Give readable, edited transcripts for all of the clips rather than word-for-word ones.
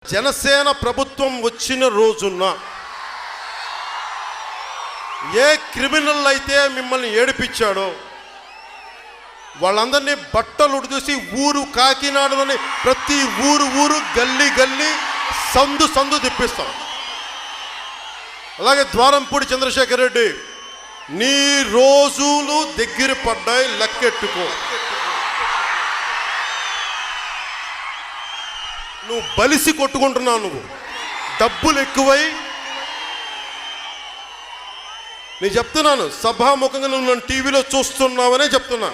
జనసేన ప్రభుత్వం వచ్చిన రోజున ఏ క్రిమినల్ అయితే మిమ్మల్ని ఏడిపించాడో వాళ్ళందరినీ బట్టలు ఉడిదూసి ఊరు కాకినాడలోని ప్రతి ఊరు గల్లీ గల్లీ సందు సందు తిప్పిస్తాం. అలాగే ద్వారంపూడి చంద్రశేఖర్ రెడ్డి, నీ రోజులు దగ్గర పడ్డాయి, లెక్కెట్టుకో. నువ్వు బలిసి కొట్టుకుంటున్నావు, నువ్వు డబ్బులు ఎక్కువై. నేను చెప్తున్నాను, సభాముఖంగా నువ్వు నన్ను టీవీలో చూస్తున్నావనే చెప్తున్నా.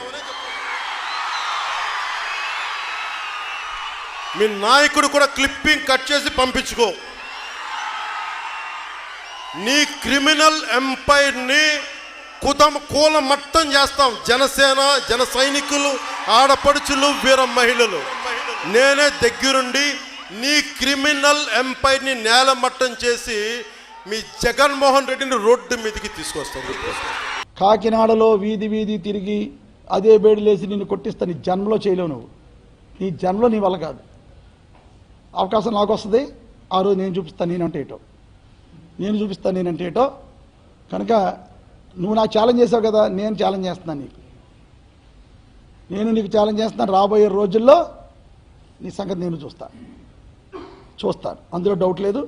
మీ నాయకుడు కూడా క్లిప్పింగ్ కట్ చేసి పంపించుకో. నీ క్రిమినల్ ఎంపైర్ని కూలమట్టం చేస్తాం. జనసేన, జన సైనికులు, ఆడపడుచులు, వీర మహిళలు, నేనే దగ్గరుండి నీ క్రిమినల్ ఎంపైర్ని నేలమట్టం చేసి మీ జగన్మోహన్ రెడ్డిని రోడ్డు మీదకి తీసుకొస్తాను. కాకినాడలో వీధి వీధి తిరిగి అదే బేడిలేసి నిన్ను కొట్టిస్తా. నీ జన్మలో చేయలేవు, నువ్వు నీ జన్మలో నీ వల్ల కాదు. అవకాశం నాకు వస్తుంది, ఆ రోజు నేను చూపిస్తాను నేనంటే ఏటో, నేను చూపిస్తాను నేనంటే ఏటో. కనుక నువ్వు నాకు ఛాలెంజ్ చేసావు కదా, నేను ఛాలెంజ్ చేస్తున్నాను నీకు. నేను నీకు ఛాలెంజ్ చేస్తున్నాను. రాబోయే రోజుల్లో నీ సంగతి నేను చూస్తాను, అందులో డౌట్ లేదు.